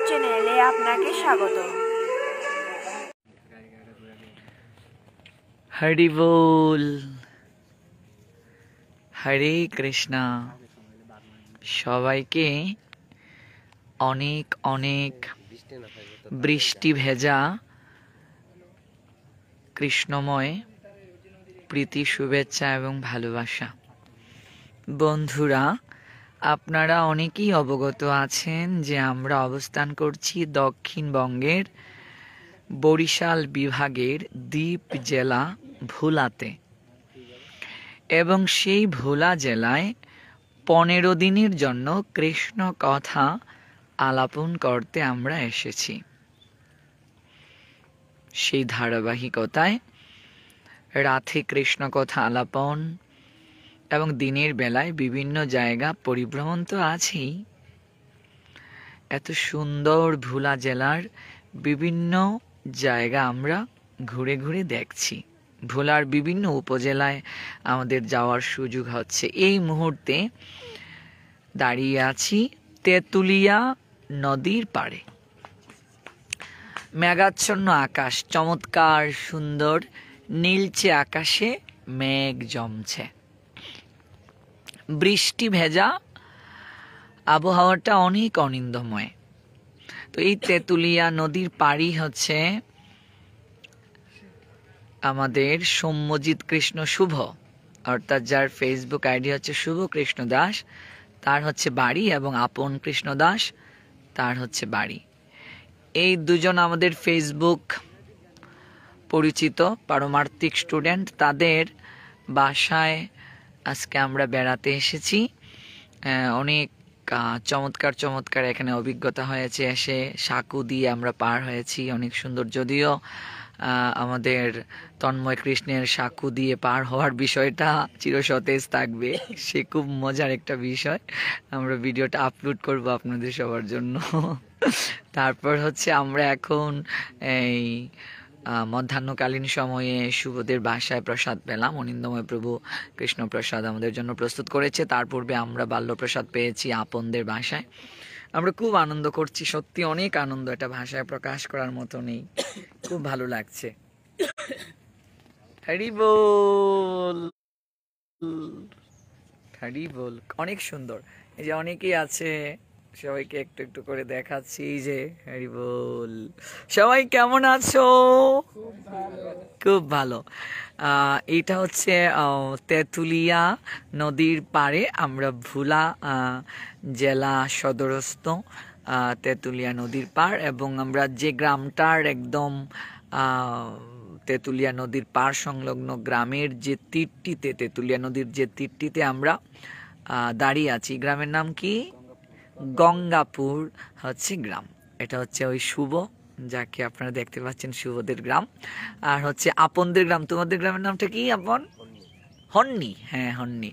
চ্যানেলে আপনাকে স্বাগত। হরি বল, হরে কৃষ্ণা। সবাইকে অনেক অনেক বৃষ্টি ভেজা কৃষ্ণময় প্রীতি, শুভেচ্ছা এবং ভালোবাসা। বন্ধুরা, আপনারা অনেকেই অবগত আছেন যে আমরা অবস্থান করছি দক্ষিণবঙ্গের বরিশাল বিভাগের দ্বীপ জেলা ভোলাতে, এবং সেই ভোলা জেলায় 15 দিনের জন্য কৃষ্ণ কথা আলাপন করতে আমরা এসেছি। সেই ধারাবাহিকতায় রাতে কৃষ্ণ কথা আলাপন এবং দিনের বেলায় বিভিন্ন জায়গা পরিভ্রমণ তো আছেই। এত সুন্দর ভোলা জেলার বিভিন্ন জায়গা আমরা ঘুরে ঘুরে দেখছি। ভোলার বিভিন্ন উপজেলায় আমাদের যাওয়ার সুযোগ হচ্ছে। এই মুহূর্তে দাঁড়িয়ে আছি তেঁতুলিয়া নদীর পাড়ে। মেঘাচ্ছন্ন আকাশ, চমৎকার সুন্দর নীলচে আকাশে মেঘ জমছে, বৃষ্টি ভেজা আবহাওয়াটা অনেক আনন্দময়। তো এই তেঁতুলিয়া নদীর পাড়ি হচ্ছে আমাদের সৌম্যজিৎ কৃষ্ণ শুভ, অর্থাৎ যার ফেসবুক আইডি হচ্ছে শুভ কৃষ্ণ দাস, তার হচ্ছে বাড়ি, এবং আপন কৃষ্ণ দাস, তার হচ্ছে বাড়ি। এই দুজন আমাদের ফেসবুক পরিচিত পারমার্থিক স্টুডেন্ট। তাদের বাসায় আজকে আমরা বেড়াতে এসেছি। অনেক চমৎকার চমৎকার এখানে অভিজ্ঞতা হয়েছে। এসে সাঁকু দিয়ে আমরা পার হয়েছি, অনেক সুন্দর। যদিও আমাদের তন্ময় কৃষ্ণের সাঁকু দিয়ে পার হওয়ার বিষয়টা চিরসতেজ থাকবে, সে খুব মজার একটা বিষয়। আমরা ভিডিওটা আপলোড করব আপনাদের সবার জন্য। তারপর হচ্ছে আমরা এখন এই মধ্যাহ্নকালীন সময়ে শুভদের বাসায় প্রসাদ পেলাম। অনিন্দময় প্রভু কৃষ্ণ প্রসাদ আমাদের জন্য প্রস্তুত করেছে। তার পূর্বে আমরা বাল্য প্রসাদ পেয়েছি আপনদের বাসায়। আমরা খুব আনন্দ করছি, সত্যি অনেক আনন্দ, এটা ভাষায় প্রকাশ করার মতো নেই। খুব ভালো লাগছে। হরি বল, হরি বল। অনেক সুন্দর। এই যে অনেকেই আছে, সবাইকে একটু একটু করে দেখাচ্ছি যে হরি বল। সবাই কেমন আছো? খুব ভালো। এটা হচ্ছে তেঁতুলিয়া নদীর পাড়ে, আমরা ভোলা জেলা সদরস্থ তেঁতুলিয়া নদীর পাড়, এবং আমরা যে গ্রামটার একদম তেঁতুলিয়া নদীর পাড় সংলগ্ন গ্রামের যে তীরটিতে, তেঁতুলিয়া নদীর যে তীরটিতে আমরা দাঁড়িয়ে আছি, গ্রামের নাম কি? গঙ্গাপুর হচ্ছে গ্রাম। এটা হচ্ছে ওই শুভ, যাকে আপনারা দেখতে পাচ্ছেন, শুভদের গ্রাম। আর হচ্ছে আপনদের গ্রাম। তোমাদের গ্রামের নামটা কি আপন? হন্নি। হ্যাঁ, হন্নি।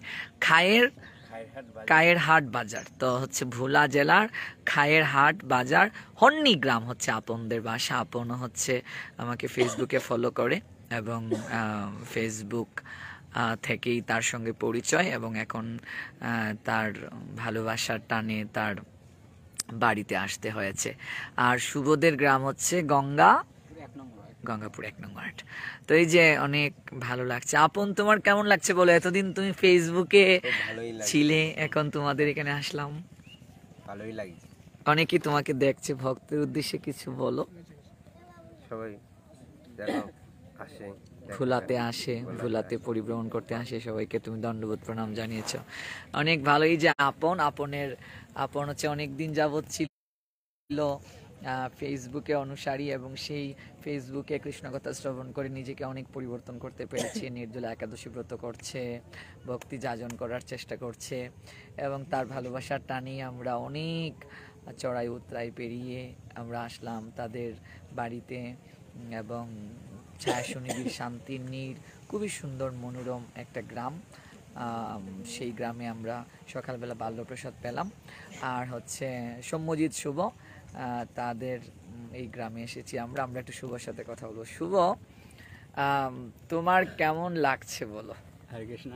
খায়ের হাট বাজার। তো হচ্ছে ভোলা জেলার খায়ের হাট বাজার হন্নি গ্রাম হচ্ছে আপনদের বাসা। আপনও হচ্ছে আমাকে ফেসবুকে ফলো করে, এবং ফেসবুক থেকেই তার সঙ্গে পরিচয়, এবং এখন তার ভালোবাসার টানে তার বাড়িতে আসতে হয়েছে। আর শুভদের গ্রাম হচ্ছে গঙ্গাপুর 1 নং ওয়ার্ড। তো এই যে অনেক ভালো লাগছে। আপন, তোমার কেমন লাগছে বলো? এতদিন তুমি ফেসবুকে ছিলে, এখন তোমাদের এখানে আসলাম, ভালোই লাগছে। অনেকেই তোমাকে দেখছে, ভক্তের উদ্দেশ্যে কিছু বলো। সবাই দেখো আসে, ভোলাতে আসে, ভোলাতে পরিভ্রমণ করতে আসে, সবাইকে তুমি দণ্ডবোধ প্রণাম জানিয়েছ। অনেক ভালো। এই যে আপন হচ্ছে অনেক দিন যাবৎ ছিল ফেসবুকে অনুসারী, এবং সেই ফেসবুকে কৃষ্ণকথা শ্রবণ করে নিজেকে অনেক পরিবর্তন করতে পেরেছে। নির্জলা একাদশী ব্রত করছে, ভক্তি যাজন করার চেষ্টা করছে, এবং তার ভালোবাসার টানে আমরা অনেক চড়াই উতরাই পেরিয়ে আমরা আসলাম তাদের বাড়িতে। এবং ছায়াশনিবির শান্তির নীড়, খুবই সুন্দর মনোরম একটা গ্রাম। সেই গ্রামে আমরা সকালবেলা বাল্যপ্রসাদ পেলাম। আর হচ্ছে সৌম্যজিৎ শুভ, তাদের এই গ্রামে এসেছি আমরা একটু শুভর সাথে কথা বলবো। শুভ, তোমার কেমন লাগছে বলো? হরে কৃষ্ণ।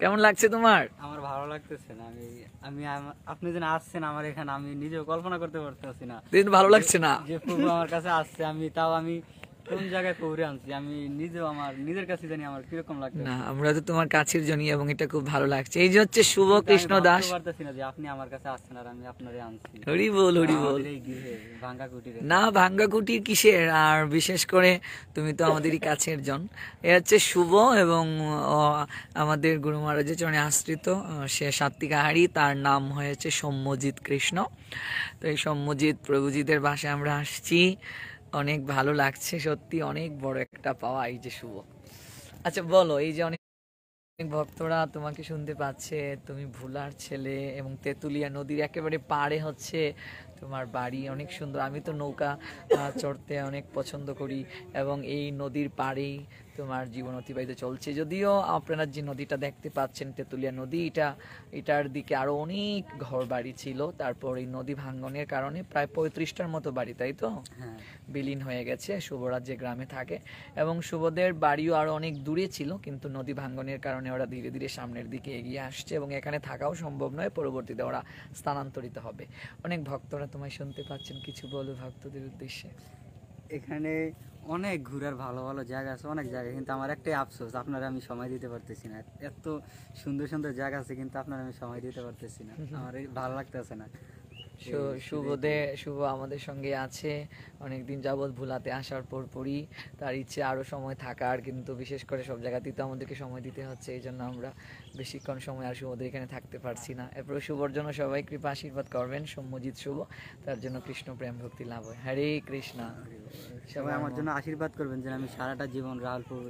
কেমন লাগছে তোমার? আমার ভালো লাগতেছে না। আমি আমি আপনি যেন আসছেন আমার এখানে, আমি নিজেও কল্পনা করতে পারতেছি না দিন ভালো লাগছে না? যে প্রভু আমার কাছে আসছে। আমি কোন জায়গায় প্রভুরে আনছি, আমি নিজেও আমার নিজের কাছে জানি আমার কিরকম লাগছে। না, আমরা তো তোমার কাছের জনই এবং এটা খুব ভালো লাগছে। এই যে হচ্ছে শুভ কৃষ্ণ দাস। পারতেছি না যে আপনি আমার কাছে আসছেন আর আমি আপনারে আনছি। হরি বল, হরি বল। আমাদের এই গৃহে ভাঙ্গা কুটিরে। না, ভাঙ্গা কুটির কিসের? আর বিশেষ করে তুমি তো আমাদেরই কাছের জন। এ হচ্ছে শুভ এবং আমাদের গুরু মহারাজের চরণে আশ্রিত। সে সাত্বিক আহারী, তার নাম হয়েছে সৌম্যজিৎ কৃষ্ণ। তো এই সৌম্যজিৎ প্রভুজিদের বাসায় আমরা আসছি, অনেক ভালো লাগছে, সত্যি অনেক বড় একটা পাওয়া এই যে শুভ। আচ্ছা বলো, এই যে অনেক ভক্তরা তোমাকে শুনতে পাচ্ছে, তুমি ভোলার ছেলে এবং তেঁতুলিয়া নদীর একেবারে পাড়ে হচ্ছে তোমার বাড়ি, অনেক সুন্দর। আমি তো নৌকা চড়তে অনেক পছন্দ করি এবং এই নদীর পাড়েই তোমার জীবন অতিবাহিত চলছে। যদিও আপনারা যে নদীটা দেখতে পাচ্ছেন তেঁতুলিয়া নদী, এটার দিকে আরো অনেক ঘর বাড়ি ছিল, তারপর এই নদী ভাঙ্গনের কারণে প্রায় 35টার মতো বাড়ি, তাই তো, হ্যাঁ, বিলীন হয়ে গেছে। শুভরাজ যে গ্রামে থাকে এবং শুভদের বাড়িও আরো অনেক দূরে ছিল, কিন্তু নদী ভাঙ্গনের কারণে ওরা ধীরে ধীরে সামনের দিকে এগিয়ে আসছে এবং এখানে থাকাও সম্ভব নয়, পরবর্তীতে ওরা স্থানান্তরিত হবে। অনেক ভক্তরা তোমায় শুনতে পাচ্ছেন, কিছু বলো ভক্তদের উদ্দেশ্যে। এখানে অনেক ঘোরার ভালো ভালো জায়গা আছে, অনেক জায়গা, কিন্তু আমার একটাই আফসোস, আপনারা আমি সময় দিতে পারতেছি না। এত সুন্দর সুন্দর জায়গা আছে কিন্তু আপনারা আমি সময় দিতে পারতেছি না, আমার এই ভালো লাগতেছে না। শুভ আমাদের সঙ্গে আছে অনেকদিন যাবৎ, ভোলাতে আসার পরই তার ইচ্ছে আরো সময় থাকার, কিন্তু বিশেষ করে সব জায়গাতেই তো আমাদেরকে সময় দিতে হচ্ছে, এই জন্য আমরা বেশিক্ষণ সময় আর শুভদের এখানে থাকতে পারছি না। এরপরে শুভর জন্য সবাই কৃপা আশীর্বাদ করবেন, সৌম্যজিৎ শুভ, তার জন্য কৃষ্ণ প্রেম ভক্তি লাভ হয়। হরে কৃষ্ণ। সবাই আমার জন্য আশীর্বাদ করবেন যেন আমি সারাটা জীবন রাহুলপুর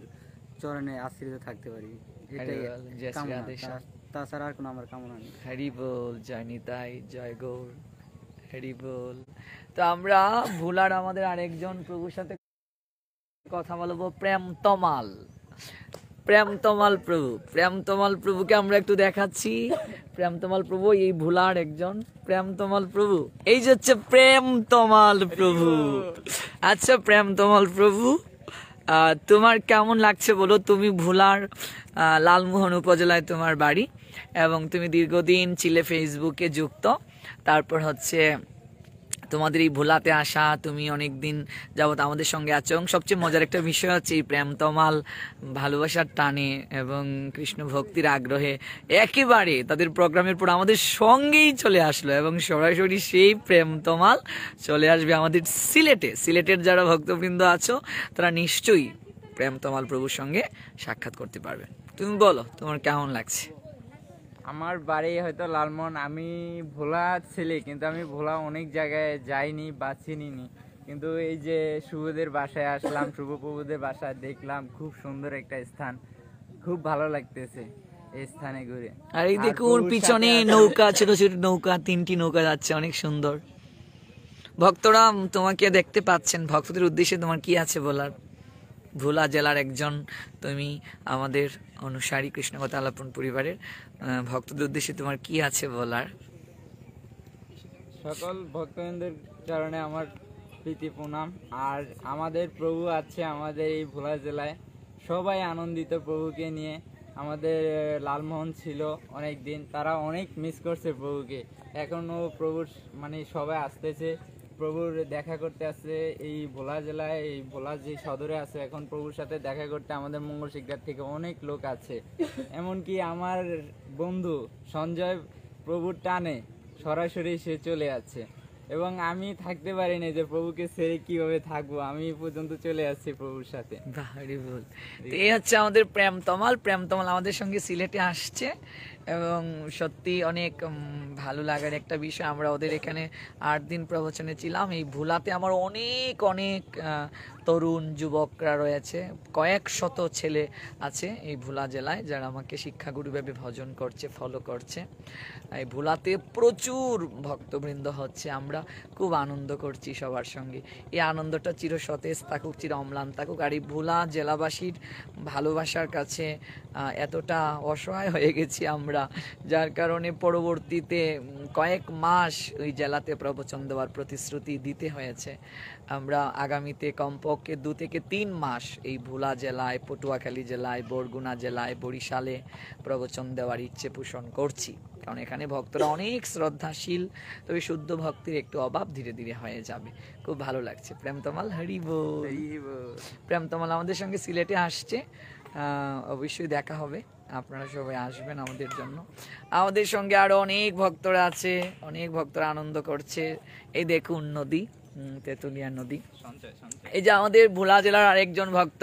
চরণে আশ্রিত থাকতে পারি, এটাই হরি বল, জয় শ্রী কামনা। রাধে শ্যাম। তাছাড়া আর কোনো আমার কামনা নেই। হরি বল, জয় নিতাই, জয় গৌর, হরি বল। তো আমরা ভোলার আমাদের আরেকজন প্রভুর সাথে কথা বলবো, প্রেমতমাল প্রভুকে আমরা একটু দেখাচ্ছি। প্রেমতমাল প্রভু এই ভোলার একজন প্রেমতমাল প্রভু, এই যে হচ্ছে প্রেমতমাল প্রভু। আচ্ছা প্রেমতমাল প্রভু, তোমার কেমন লাগছে বলো? তুমি ভোলার লালমোহন উপজেলায় তোমার বাড়ি এবং তুমি দীর্ঘদিন ছিলে ফেসবুকে যুক্ত, তারপর হচ্ছে তোমাদের এই ভোলাতে আসা, তুমি অনেকদিন যাবত আমাদের সঙ্গে আছো এবং সবচেয়ে মজার একটা বিষয় হচ্ছে এই প্রেমতমাল ভালোবাসার টানে এবং কৃষ্ণ ভক্তির আগ্রহে একেবারে তাদের প্রোগ্রামের পর আমাদের সঙ্গেই চলে আসলো এবং সরাসরি সেই প্রেমতমাল চলে আসবে আমাদের সিলেটের যারা ভক্তবৃন্দ আছো তারা নিশ্চয়ই প্রেমতমাল প্রভুর সঙ্গে সাক্ষাৎ করতে পারবে। তুমি বলো তোমার কেমন লাগছে? আমার বাড়ি হয়তো লালমোহন, আমি ভোলা ছেলে, কিন্তু আমি ভোলা অনেক জায়গায় যাইনি বা চিনিনি, কিন্তু এই যে শুভদের বাসায় আসলাম, শুভপ্রভুদের বাসায় দেখলাম, খুব সুন্দর একটা স্থান, খুব ভালো লাগতেছে এই স্থানে ঘুরে। আর এই দেখুন পিছনে নৌকা, ছোট ছোট নৌকা, 3টি নৌকা যাচ্ছে, অনেক সুন্দর। ভক্তরা তোমাকে দেখতে পাচ্ছেন, ভক্তদের উদ্দেশ্যে তোমার কি আছে বলার? ভোলা জেলার একজন তুমি, আমাদের অনুসারী কৃষ্ণকথা আলাপন পরিবারের ভক্তদের উদ্দেশ্যে তোমার কি আছে বলার? সকল ভক্তবৃন্দের চরণে আমার প্রীতি প্রণাম। আর আমাদের প্রভু আছে আমাদের এই ভোলা জেলায়, সবাই আনন্দিত প্রভুকে নিয়ে। আমাদের লালমোহন ছিল অনেক দিন, তারা অনেক মিস করছে প্রভুকে, এখনও প্রভুর মানে সবাই আসতেছে, প্রভুর দেখা করতে আসছে এই ভোলা জেলায়, এই ভোলা যে সদরে আছে, এখন প্রভুর সাথে দেখা করতে আমাদের মঙ্গল শিকদার থেকে অনেক লোক আছে। এমনকি আমার বন্ধু সঞ্জয় প্রভুর টানে সরাসরি সে চলে যাচ্ছে এবং আমি থাকতে পারিনি যে প্রভুকে ছেড়ে কিভাবে থাকবো, আমি পর্যন্ত চলে যাচ্ছি প্রভুর সাথে। এই হচ্ছে আমাদের প্রেমতমাল আমাদের সঙ্গে সিলেটে আসছে এবং সত্যি অনেক ভালো লাগার একটা বিষয়। আমরা ওদের এখানে 8 দিন প্রবচনে ছিলাম। এই ভোলাতে আমার অনেক তরুণ যুবকরা রয়েছে, কয়েক শত ছেলে আছে এই ভোলা জেলায় যারা আমাকে শিক্ষাগুরু ভেবে ভজন করছে, ফলো করছে। এই ভোলাতে প্রচুর ভক্তবৃন্দ হচ্ছে, আমরা খুব আনন্দ করছি সবার সঙ্গে। এই আনন্দটা চির সতেজ থাকুক, চির অম্লান থাকুক। আর এই ভোলা জেলাবাসীর ভালোবাসার কাছে এতটা অসহায় হয়ে গেছি আমরা আমরা, যার কারণে পরবর্তীতে কয়েক মাস ওই জেলাতে প্রবচন দেওয়ার প্রতিশ্রুতি দিতে হয়েছে। আমরা আগামীতে কমপক্ষে 2 থেকে 3 মাস এই ভোলা জেলায়, পটুয়াখালী জেলায়, বরগুনা জেলায়, বরিশালে প্রবচন দেওয়ার ইচ্ছে পোষণ করছি, কারণ এখানে ভক্তরা অনেক শ্রদ্ধাশীল, তবে শুদ্ধ ভক্তির একটু অভাব ধীরে ধীরে হয়ে যাবে। খুব ভালো লাগছে। প্রেমতমাল হরি বল। প্রেমতমাল আমাদের সঙ্গে সিলেটে আসছে, অবশ্যই দেখা হবে, আপনারা সবাই আসবেন আমাদের জন্য। আমাদের সঙ্গে আরো অনেক ভক্তরা আছে, অনেক ভক্তরা আনন্দ করছে। এই দেখুন নদী, তেঁতুলিয়া নদী। এই যে আমাদের ভোলা জেলার আরেকজন ভক্ত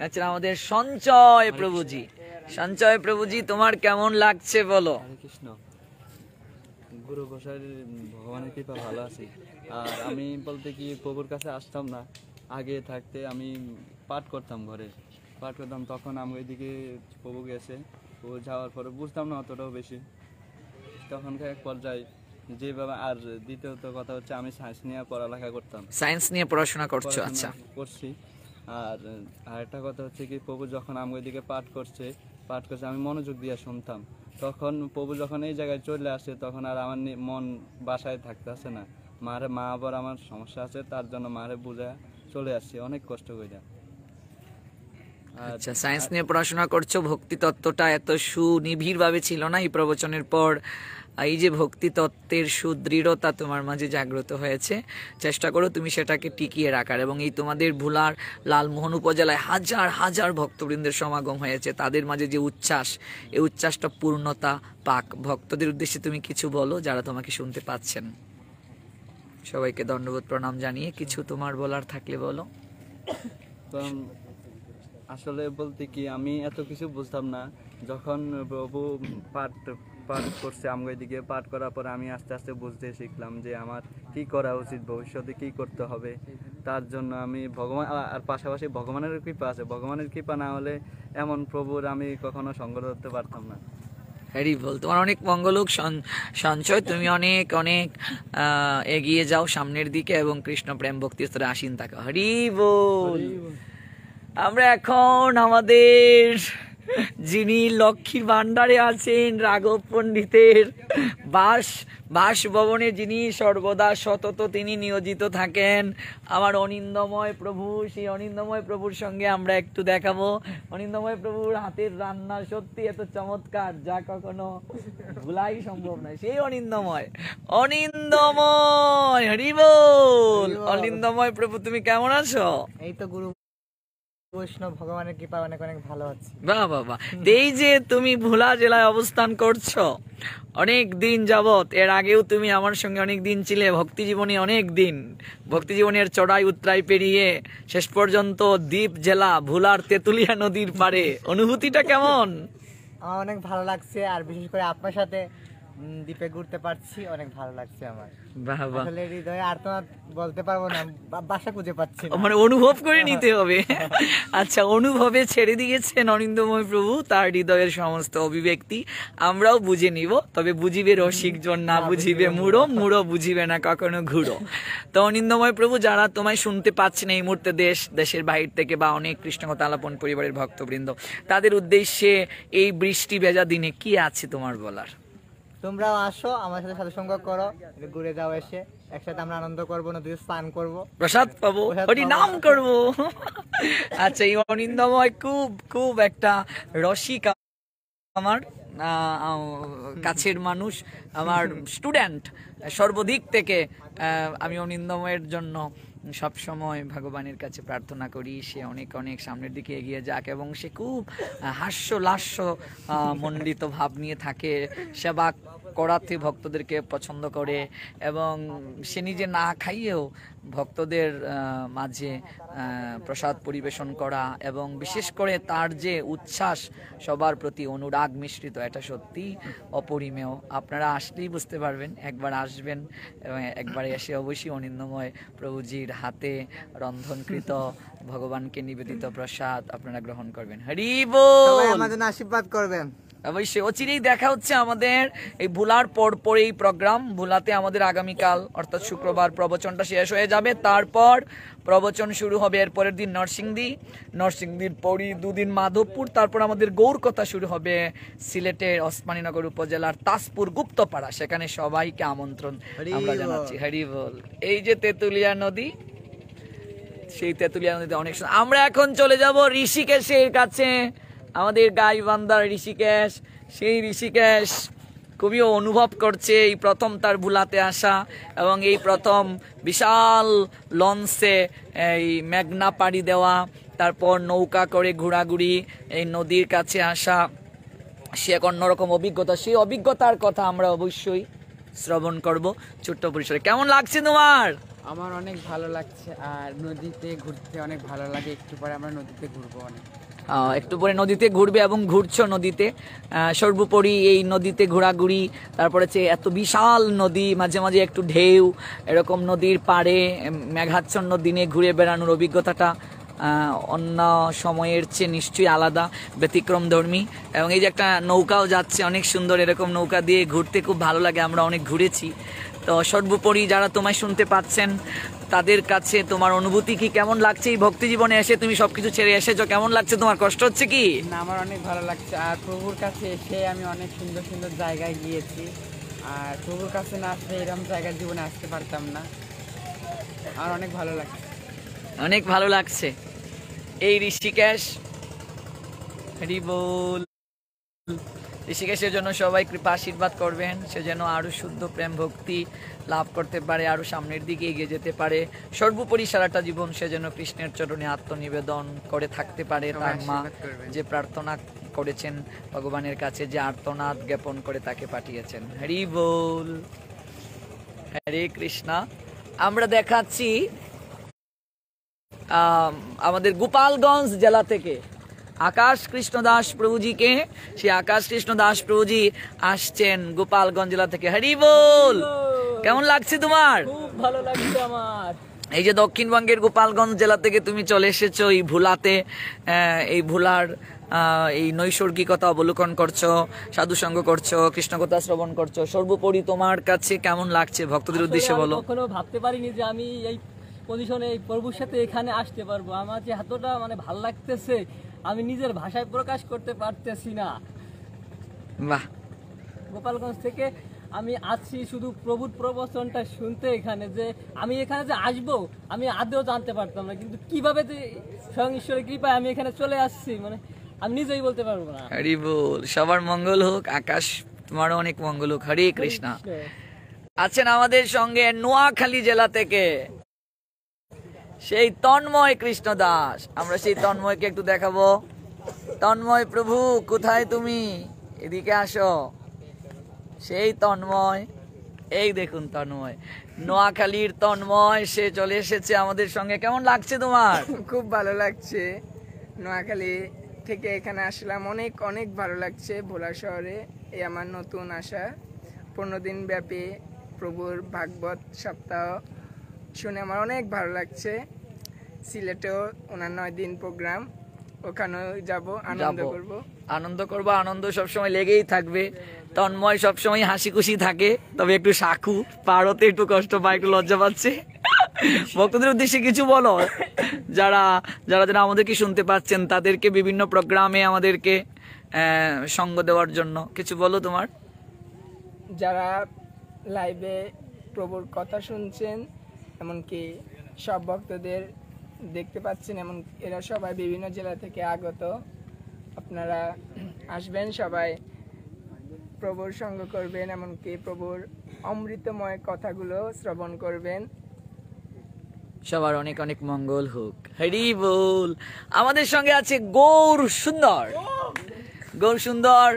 আছেন আমাদের সঞ্চয় প্রভুজি। সঞ্চয় প্রভুজি, তোমার কেমন লাগছে বলো? হরে কৃষ্ণ। গুরু গোসাইয়ের ভগবানের কৃপা ভালো আছে। আর আমি বলতে কি প্রভুর কাছে আসতাম না, আগে থাকতে আমি পাঠ করতাম, ঘরে পাঠ করতাম, তখন আমি ওইদিকে প্রভু গেছে, প্রভু যাওয়ার পরে বুঝতাম না অতটাও বেশি। তখনকার এক পর্যায়ে যেভাবে, আর দ্বিতীয়ত কথা হচ্ছে আমি সায়েন্স নিয়ে পড়ালেখা করতাম, সায়েন্স নিয়ে পড়াশোনা করছো? পড়াশোনা আচ্ছা, করছি। আর আরেকটা কথা হচ্ছে কি, প্রভু যখন আমি ওইদিকে পাঠ করছে আমি মনোযোগ দিয়ে শুনতাম। তখন প্রভু যখন এই জায়গায় চলে আসে, তখন আর আমার মন বাসায় থাকতেছে না। মা আবার আমার সমস্যা আছে, তার জন্য মারে বুঝা চলে আসছি অনেক কষ্ট করে। আচ্ছা, সায়েন্স নিয়ে পড়াশোনা করছো, ভক্তি তত্ত্বটা এত সুনিবিড় ভাবে ছিল না, এই প্রবচনের পর এই যে ভক্তি তত্ত্বের সুদৃঢ়তা তোমার মাঝে জাগ্রত হয়েছে। চেষ্টা করো তুমি সেটাকে টিকিয়ে রাখার, এবং এই তোমাদের ভোলার লালমোহন উপজেলায় হাজার হাজার ভক্তবৃন্দের সমাগম হয়েছে, তাদের মাঝে যে উচ্ছ্বাস, এই উচ্ছ্বাসটা পূর্ণতা পাক। ভক্তদের উদ্দেশ্যে তুমি কিছু বলো যারা তোমাকে শুনতে পাচ্ছেন। সবাইকে দণ্ডবোধ প্রণাম জানিয়ে কিছু তোমার বলার থাকলে বলো। কারণ আসলে বলতে কি, আমি এত কিছু বুঝতাম না। যখন প্রভু পাঠ করছে আমার দিকে, পাঠ করার পরে আমি আস্তে আস্তে বুঝতে শিখলাম যে আমার কি করা উচিত, ভবিষ্যতে কি করতে হবে। তার জন্য আমি ভগবান, আর পাশাপাশি ভগবানের কৃপা আছে, ভগবানের কৃপা না হলে এমন প্রভুর আমি কখনো সঙ্গ ধরতে পারতাম না। হরি বল। তোমার অনেক মঙ্গল হোক সঞ্চয়, তুমি অনেক অনেক এগিয়ে যাও সামনের দিকে, এবং কৃষ্ণ প্রেম ভক্তি স্তরে আসীন থাকো। হরি বল। আমরা এখন আমাদের যিনি লক্ষ্মীর ভান্ডারে আছেন, রাঘব পণ্ডিতের বাসভবনে যিনি সর্বদা সতত তিনি নিয়োজিত থাকেন, আমার অনিন্দময় প্রভু, সেই অনিন্দময় প্রভুর সঙ্গে আমরা একটু দেখাবো। অনিন্দময় প্রভুর হাতের রান্না সত্যি এত চমৎকার, যা কখনো ভুলাই সম্ভব নয়। সেই অনিন্দময় হরি বল। অনিন্দময় প্রভু, তুমি কেমন আছো? এই তো গুরু বৈষ্ণব ভগবানের কৃপা অনেক অনেক ভালো আছে। বাহ বাহ বাহ। এই যে তুমি ভোলা জেলায় অবস্থান করছো অনেক দিন যাবত, এর আগেও তুমি আমার সঙ্গে অনেক দিন ছিলে, ভক্তি জীবনে অনেক দিন, ভক্তি জীবনের চড়াই উতরাই পেরিয়ে শেষ পর্যন্ত দ্বীপ জেলা ভোলার তেঁতুলিয়া নদীর পাড়ে, অনুভূতিটা কেমন? আমার অনেক ভালো লাগছে, আর বিশেষ করে আপনার সাথে দ্বীপে ঘুরতে পারছি, অনেক ভালো লাগছে আমার। বাহ বাহ। আসলে হৃদয়ে আর্তনাদ বলতে পারবো না, ভাষা খুঁজে পাচ্ছি না। মানে অনুভব করে নিতে হবে। আচ্ছা, অনুভবে ছেড়ে দিয়েছেন অনিন্দময় প্রভু তার হৃদয়ের সমস্ত অভিব্যক্তি, আমরাও বুঝে নিব। তবে বুঝিবে রসিক জন, না বুঝিবে মুড়ো, মুড়ো বুঝিবে না কখনো ঘুরো। তো অনিন্দময় প্রভু, যারা তোমায় শুনতে পাচ্ছেন এই মুহূর্তে দেশের বাহির থেকে, বা অনেক কৃষ্ণকথা আলাপন পরিবারের ভক্তবৃন্দ, তাদের উদ্দেশ্যে এই বৃষ্টি ভেজা দিনে কি আছে তোমার বলার? তোমরাও আসো, আমার সাথে সাধুসঙ্গ করো, ঘুরে যাও, এসে একসাথে আমরা আনন্দ করবো, নদীতে স্নান করবো, প্রসাদ পাবো, হরি নাম করবো। আচ্ছা, এই অনিন্দময় খুব খুব একটা রসিক, আমার কাছের মানুষ, আমার স্টুডেন্ট সর্বদিক থেকে। আমি অনিন্দময়ের জন্য সব সময় ভগবানের কাছে প্রার্থনা করি সে অনেক অনেক সামনের দিকে এগিয়ে যাক, এবং সে খুব হাস্য মণ্ডিত ভাব নিয়ে থাকে, সেবা করাতে ভক্তদেরকে পছন্দ করে, এবং সে নিজে না খাইয়েও ভক্তদের মাঝে প্রসাদ পরিবেশন করা, এবং বিশেষ করে তার যে উচ্ছ্বাস, সবার প্রতি অনুরাগ মিশ্রিত, এটা সত্যি অপরিমেয়। আপনারা আসলেই বুঝতে পারবেন, একবার আসবেন এবং একবার এসে অবশ্যই অনিন্দময় প্রভুজির হাতে রন্ধনকৃত ভগবানকে নিবেদিত প্রসাদ আপনারা গ্রহণ করবেন। হরি বল। আমাদের আশীর্বাদ করবেন। অবশ্যই অচিরেই দেখা হচ্ছে আমাদের এই ভোলার পরেই প্রোগ্রাম। ভোলাতে আমাদের আগামীকাল অর্থাৎ শুক্রবার প্রবচনটা শেষ হয়ে যাবে, তারপর প্রবচন শুরু হবে এর পরের দিন নরসিংদীর পরই দুদিন মাধবপুর, তারপর আমাদের গৌরকথা শুরু হবে সিলেটের ওসমানীনগর উপজেলার তাজপুর গুপ্তপাড়া। সেখানে সবাইকে আমন্ত্রণ আমরা জানাচ্ছি। হরি বল। এই যে তেঁতুলিয়া নদী, সেই তেঁতুলিয়া নদীতে অনেক আমরা এখন চলে যাব ঋষিকেশের কাছে। আমাদের গাইবান্ধার ঋষিকেশ, সেই ঋষিকেশ খুবই অনুভব করছে এই প্রথম তার ভোলাতে আসা এবং এই প্রথম বিশাল লঞ্চে এই মেঘনা পাড়ি দেওয়া, তারপর নৌকা করে ঘোরাঘুরি, এই নদীর কাছে আসা, সে এক অন্যরকম অভিজ্ঞতা। সেই অভিজ্ঞতার কথা আমরা অবশ্যই শ্রবণ করব ছোট্ট পরিসরে। কেমন লাগছে তোমার? আমার অনেক ভালো লাগছে, আর নদীতে ঘুরতে অনেক ভালো লাগে। একটু পরে আমরা নদীতে ঘুরবো অনেক। একটু পরে নদীতে ঘুরবে এবং ঘুরছো নদীতে। সর্বোপরি এই নদীতে ঘোরাঘুরি, তারপরে হচ্ছে এত বিশাল নদী, মাঝে মাঝে একটু ঢেউ, এরকম নদীর পাড়ে মেঘাচ্ছন্ন দিনে ঘুরে বেড়ানোর অভিজ্ঞতাটা অন্য সময়ের চেয়ে নিশ্চয়ই আলাদা, ব্যতিক্রমধর্মী। এবং এই যে একটা নৌকাও যাচ্ছে অনেক সুন্দর, এরকম নৌকা দিয়ে ঘুরতে খুব ভালো লাগে, আমরা অনেক ঘুরেছি। তো সর্বোপরি যারা তোমায় শুনতে পাচ্ছেন তাদের কাছে তোমার অনুভূতি কি, কেমন লাগছে এই ভক্তি জীবনে এসে? তুমি সবকিছু ছেড়ে এসেছো, কেমন লাগছে তোমার? কষ্ট হচ্ছে কি? না, আমার অনেক ভালো লাগছে। আর প্রভুর কাছে এসে আমি অনেক সুন্দর সুন্দর জায়গায় গিয়েছি, আর প্রভুর কাছে না আসলে এরকম জায়গার জীবনে আসতে পারতাম না। আমার অনেক ভালো লাগছে, অনেক ভালো লাগছে। এই ঋষিকেশ, হরি বল। ঋষিকেশের জন্য সবাই কৃপা আশীর্বাদ করবেন, সে যেন আরো শুদ্ধ প্রেম ভক্তি লাভ করতে পারে, আরো সামনের দিকে এগিয়ে যেতে পারে। সর্বোপরি সারাটা জীবন সে যেন কৃষ্ণের চরণে আত্মনিবেদন করে থাকতে পারে। তার মা যে প্রার্থনা করেছেন ভগবানের কাছে, যে আর্তনাদ জ্ঞাপন করে তাকে পাঠিয়েছেন। হরি বল, হরে কৃষ্ণ। আমরা দেখাচ্ছি আমাদের গোপালগঞ্জ জেলা থেকে আকাশ কৃষ্ণ দাস প্রভুজিকে। সেই আকাশ কৃষ্ণ দাস প্রভুজি আসছেন গোপালগঞ্জ জেলা থেকে। হরি বল। কেমন লাগছে তোমার? খুব ভালো লাগছে আমার। এই যে দক্ষিণবঙ্গের গোপালগঞ্জ জেলা থেকে তুমি চলে এসেছো এই ভোলাতে, এই ভোলার এই নৈসর্গিকতা অবলোকন করছো, সাধুসঙ্গ করছো, কৃষ্ণকথা শ্রবণ করছো। সর্বোপরি তোমার কাছে কেমন লাগছে ভক্তদের উদ্দেশ্যে বলো। কখনো ভাবতে পারিনি যে আমি এই পজিশনে এই প্রভুর সাথে এখানে আসতে পারবো। আমার যে এতটা ভালো লাগতেছে, আমি নিজের ভাষায় প্রকাশ করতে পারতেছি না। বাহ। গোপালগঞ্জ থেকে আমি আসছি শুধু প্রভুর প্রবচনটা শুনতে এখানে, যে আমি এখানে যে আসবো আমি আদৌ জানতে পারতাম না, কিন্তু কিভাবে যে স্বয়ং ঈশ্বরের কৃপায় আমি এখানে চলে আসছি আমি নিজেই বলতে পারবো না। হরি বল। সবার মঙ্গল হোক। আকাশ, তোমারও অনেক মঙ্গল হোক। হরে কৃষ্ণ। আছেন আমাদের সঙ্গে নোয়াখালী জেলা থেকে সেই তন্ময় কৃষ্ণ দাস। আমরা সেই তন্ময়কে একটু দেখাবো। তন্ময় প্রভু কোথায় তুমি? এদিকে আসো। সেই তন্ময়, এই দেখুন তন্ময়, নোয়াখালীর তন্ময়, সে চলে এসেছে আমাদের সঙ্গে। কেমন লাগছে তোমার? খুব ভালো লাগছে। নোয়াখালী থেকে এখানে আসলাম, অনেক অনেক ভালো লাগছে। ভোলা শহরে এই আমার নতুন আসা। 15 দিন ব্যাপী প্রভুর ভাগবত সপ্তাহ শুনে আমার অনেক ভালো লাগছে। সিলেটেও ওনার 9 দিন প্রোগ্রাম, ওখানেও যাব, আনন্দ করব। আনন্দ সবসময় লেগেই থাকবে। তন্ময় সবসময় হাসি খুশি থাকে, তবে একটু সাকু পারতে একটু কষ্ট পায়, একটু লজ্জা পাচ্ছে। ভক্তদের উদ্দেশ্যে কিছু বলো, যারা যারা যারা আমাদেরকে শুনতে পাচ্ছেন তাদেরকে বিভিন্ন প্রোগ্রামে আমাদেরকে সঙ্গ দেওয়ার জন্য কিছু বলো তোমার। যারা লাইভে প্রভুর কথা শুনছেন, এমনকি সব ভক্তদের দেখতে পাচ্ছেন, এমন এরা সবাই বিভিন্ন জেলা থেকে আগত। আপনারা আসবেন, সবাই প্রভুর সঙ্গ করবেন, এমনকি প্রভুর অমৃতময় কথাগুলো শ্রবণ করবেন। সবার অনেক অনেক মঙ্গল হোক। হরি বল। আমাদের সঙ্গে আছে গৌর সুন্দর। গৌর সুন্দর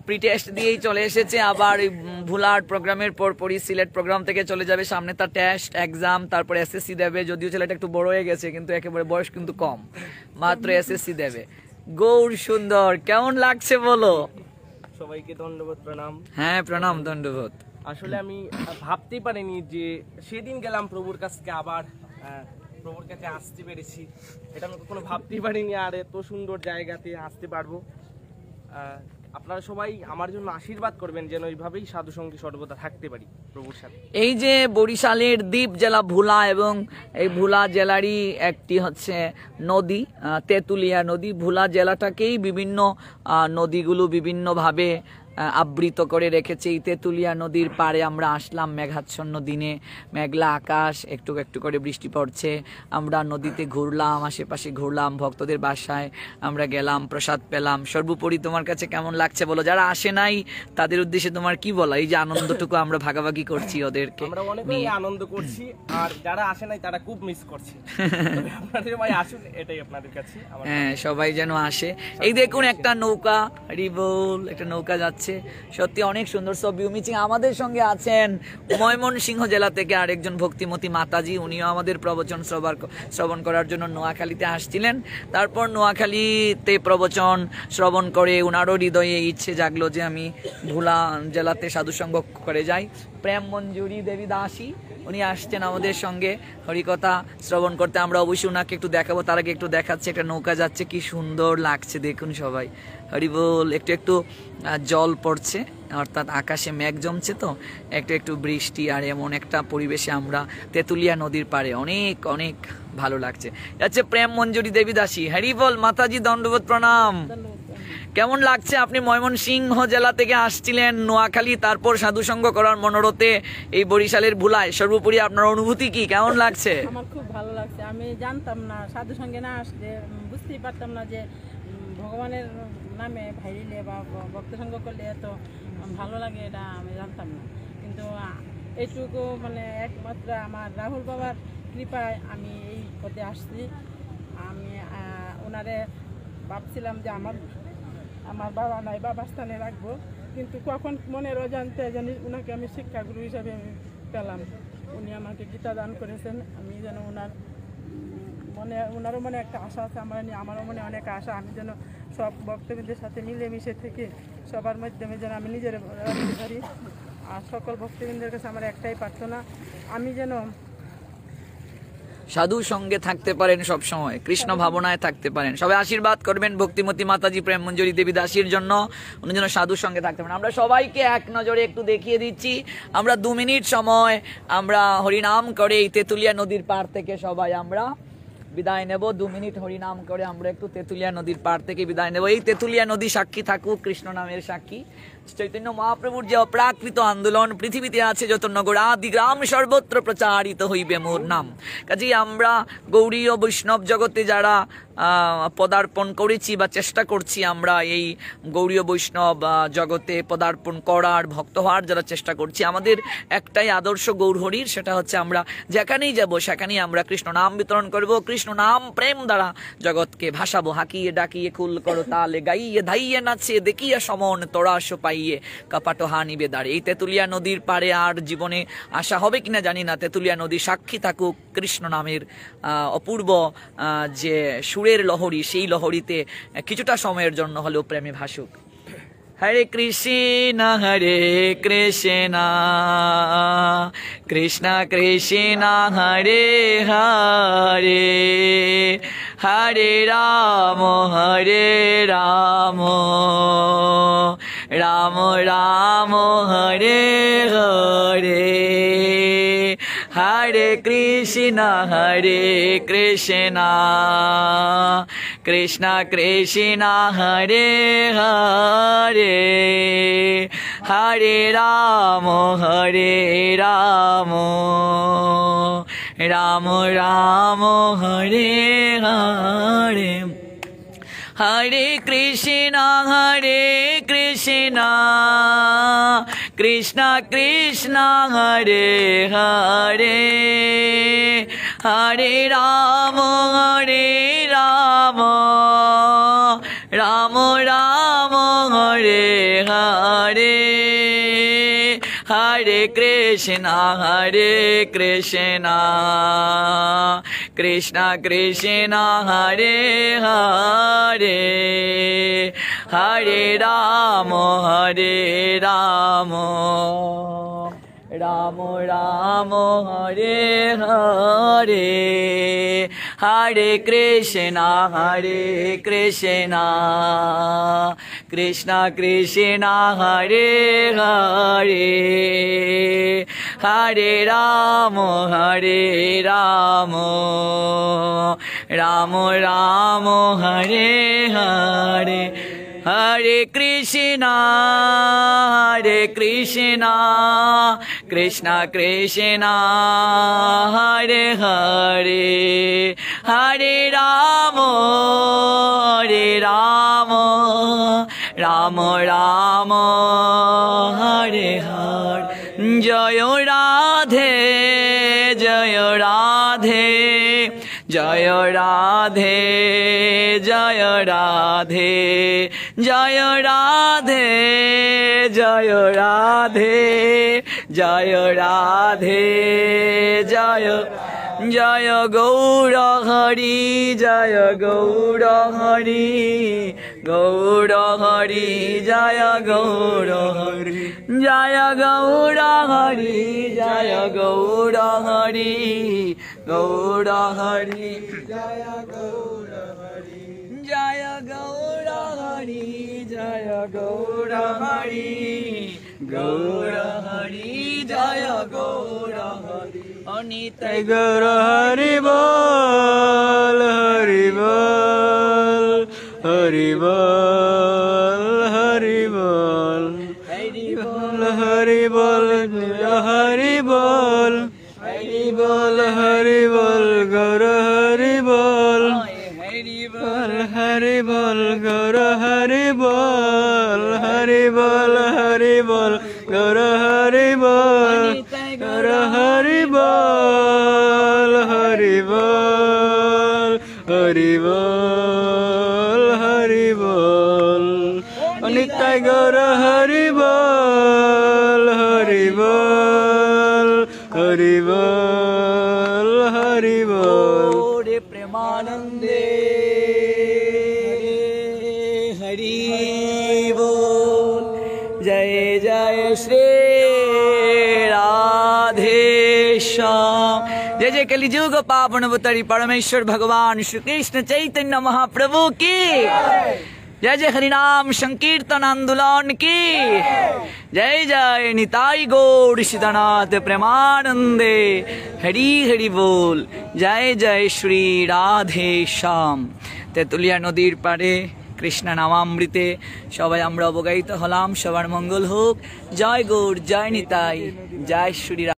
প্রি টেস্ট দিয়েই চলে এসেছে, আবার ভোলার প্রোগ্রামের পরপরই সিলেট প্রোগ্রাম থেকে চলে যাবে। সামনে তার টেস্ট এক্সাম, তারপর এসএসসি দেবে। যদিও ছেলেটা একটু বড় হয়ে গেছে, কিন্তু একেবারে বয়স কিন্তু কম, মাত্র এসএসসি দেবে। গৌর সুন্দর, কেমন লাগছে বলো। সবাইকে ধন্যবাদ, প্রণাম। হ্যাঁ প্রণাম, ধন্যবাদ। আসলে আমি ভাবতেই পারিনি যে সেদিন গেলাম প্রভুর কাছে, আবার প্রভুর কাছে আসতে পেরেছি, এটা আমি কখনো ভাবতেই পারিনি। আর এত সুন্দর জায়গাতে আসতে পারবো। আপনারা সবাই আমার জন্য আশীর্বাদ করবেন যেন এইভাবেই সাধু সঙ্গে সর্বদা থাকতে পারি প্রভুর সাথে। এই যে বরিশালের দ্বীপ জেলা ভোলা, এবং এই ভোলা জেলারই একটি হচ্ছে নদী তেঁতুলিয়া নদী। ভোলা জেলাটাকেই বিভিন্ন নদীগুলো বিভিন্নভাবে আবৃত করে রেখেছে। এই তেঁতুলিয়া নদীর পাড়ে আমরা আসলাম মেঘাচ্ছন্ন দিনে, মেঘলা আকাশ, একটু একটু করে বৃষ্টি পড়ছে। আমরা নদীতে ঘুরলাম, আশেপাশে ঘুরলাম, ভক্তদের বাসায় আমরা গেলাম, প্রসাদ পেলাম। সর্বোপরি তোমার কাছে কেমন লাগছে বলো? যারা আসে নাই তাদের উদ্দেশ্যে তোমার কি বলা? এই যে আনন্দটুকু আমরা ভাগাভাগি করছি ওদেরকে আমরা অনেক আনন্দ করছি, আর যারা আসে নাই তারা খুব মিস করছে। আপনারা সবাই আসুন, এটাই আপনাদের কাছে। হ্যাঁ, সবাই যেন আসে। এই দেখুন একটা নৌকা, রিবল একটা নৌকা যাচ্ছে, সত্যি অনেক সুন্দর সব ভিউ মিচিং। আমাদের সঙ্গে আছেন ময়মনসিংহ জেলা থেকে আরেকজন ভক্তিমতী মাতাজি, উনিও আমাদের প্রবচন শ্রবণ করার জন্য নোয়াখালীতে আসছিলেন। তারপর নোয়াখালীতে প্রবচন শ্রবণ করে উনারও হৃদয়ে ইচ্ছে জাগলো যে আমি ভোলা জেলাতে সাধুসঙ্গ করে যাই। প্রেম মঞ্জুরি দেবী দাসী উনি আসছেন আমাদের সঙ্গে হরিকথা শ্রবণ করতে। আমরা অবশ্যই ওনাকে একটু দেখাবো, তার আগে একটু দেখাচ্ছে একটা নৌকা যাচ্ছে, কি সুন্দর লাগছে দেখুন সবাই। হরিবোল। একটু একটু জল পড়ছে, অর্থাৎ আকাশে মেঘ জমছে, তো একটু একটু বৃষ্টি, আর এমন একটা পরিবেশে আমরা তেঁতুলিয়া নদীর পাড়ে অনেক অনেক ভালো লাগছে। যাচ্ছে প্রেম মঞ্জুরি দেবী দাসী। হরিবোল মাতাজি, দণ্ডবোধ প্রণাম। কেমন লাগছে? আপনি ময়মনসিংহ জেলা থেকে আসছিলেন নোয়াখালী, তারপর সাধুসঙ্গ করার মনোরথে এই বরিশালের ভোলায়। সর্বোপরি আপনার অনুভূতি কি, কেমন লাগছে? আমার খুব ভালো লাগছে। আমি জানতাম না, সাধু সঙ্গে না আসলে বুঝতেই পারতাম না যে ভগবানের নামে ভাইরিলে বা ভক্ত সঙ্গ করলে এত ভালো লাগে, এটা আমি জানতাম না। কিন্তু এইটুকু মানে একমাত্র আমার রাহুল বাবার কৃপায় আমি এই পথে আসছি। আমি ওনারে ভাবছিলাম যে আমার বাবা নাই, বাবার স্থানে রাখবো, কিন্তু কখন মনের অজান্তে জানি ওনাকে আমি শিক্ষাগুরু হিসাবে আমি পেলাম। উনি আমাকে গীতা দান করেছেন। আমি যেন ওনারও মনে একটা আশা আছে, আমারও মনে অনেক আশা। আমি যেন সব ভক্তবৃন্দের সাথে মিলেমিশে থেকে সবার মাধ্যমে যেন আমি নিজের রাখতে পারি। আর সকল ভক্তবৃন্দের কাছে আমার একটাই প্রার্থনা, আমি যেন সাধু সঙ্গে থাকতে পারেন, সব সময় কৃষ্ণ ভাবনায় থাকতে পারেন। সবাই আশীর্বাদ করবেন ভক্তিমতী মাতাজি প্রেম মঞ্জুরি দেবী দাসীর জন্য, উনি যেন সাধুর সঙ্গে থাকতে পারেন। আমরা সবাইকে এক নজরে একটু দেখিয়ে দিচ্ছি। আমরা 2 মিনিট সময় আমরা হরিনাম করে এই তেঁতুলিয়া নদীর পাড় থেকে সবাই আমরা বিদায় নেব। 2 মিনিট হরিনাম করে আমরা একটু তেঁতুলিয়া নদীর পাড় থেকে বিদায় নেব। এই তেঁতুলিয়া নদী সাক্ষী থাকুক, কৃষ্ণ নামের সাক্ষী। চৈতন্য মহাপ্রভুর যে অপ্রাকৃত আন্দোলন, পৃথিবীতে আছে যত নগর আদি গ্রাম সর্বত্র প্রচারিত হইবে মোর নাম। কাজেই আমরা গৌড়ীয় বৈষ্ণব জগতে যারা পদার্পণ করেছি বা চেষ্টা করছি, আমরা এই গৌড়ীয় বৈষ্ণব জগতে পদার্পণ করার, ভক্ত হওয়ার যারা চেষ্টা করছি, আমাদের একটাই আদর্শ গৌরহরির, সেটা হচ্ছে আমরা যেখানেই যাব সেখানেই আমরা কৃষ্ণ নাম বিতরণ করব, কৃষ্ণ নাম প্রেম দ্বারা জগৎকে ভাসাবো। হাকিয়ে ডাকিয়ে খুল করো তালে, গাইয়ে ধাইয়ে নাচে দেখিয়ে সমন তোরাস পাইয়ে কপাট হানিবে দাঁড়ে। এই তেঁতুলিয়া নদীর পাড়ে আর জীবনে আসা হবে কিনা জানি না। তেঁতুলিয়া নদী সাক্ষী থাকুক কৃষ্ণ নামের অপূর্ব যে সুরের লহরী, সেই লহরীতে কিছুটা সময়ের জন্য হলেও প্রেমে ভাসুক। হরে কৃষ্ণ হরে কৃষ্ণ কৃষ্ণ কৃষ্ণ হরে হরে, হরে রাম রাম রাম হরে হরে, হরে কৃষ্ণ কৃষ্ণ কৃষ্ণ হরে হরে, হরে রাম রাম রাম হরে হরে, হরে কৃষ্ণ কৃষ্ণ কৃষ্ণ হরে হরে, হরে রাম রাম রাম হরে হরে, হরে কৃষ্ণ কৃষ্ণ কৃষ্ণ হরে হরে, হরে রাম রাম রাম হরে হরে হরে কৃষ্ণ কৃষ্ণ কৃষ্ণ হরে হরে হরে রাম রাম রাম হরে হরে হরে কৃষ্ণ কৃষ্ণ কৃষ্ণ হরে হরে হরে রাম রাম রাম হরে হরে জয় রাধে জয় রাধে জয় রাধে জয় রাধে জয় রাধে জয় রাধে জয় রাধে জয় জয় গৌর হরি জয় গৌর হরি গৌর হরি জয় গৌর হরি জয় গৌর হরি জয় গৌর হরি গৌর হরি জয় গৌর হরি জয় গৌর হরি জয় গৌর হরি গৌর হরি জয় গৌর হরি অনিতাই গৌর হরি বল হরি বল হরি বল হরি বল হরি বল হরি বল হরি বল হরি বল হরি বল গৌর হরি বল হরি বল হরি বল গৌর হরি বল হরি বল হরি বল গৌর হরি বল গৌর হরি বল হরি বল হরি বল হরি বল অনিতাই গৌর হরি বল হরি বল হরি বল হরি বল রে প্রেমানন্দে হরি বল জয় জয় শ্রী রাধে श्याम जय जय कलिजुग पावन अवतारी परमेश्वर भगवान श्री कृष्ण चैतन्य महाप्रभु की जय जय हरिनाम संकीर्तन आंदोलन की जय जय निताई गौर सीतानाथ प्रेमानंदे हरि हरि बोल जय जय श्री राधे श्याम तेतुलिया नदीर पारे कृष्ण नामामृते सबाई आमरा अवगाहित हलाम सबार मंगल होक जय गौर जय निताई जय श्री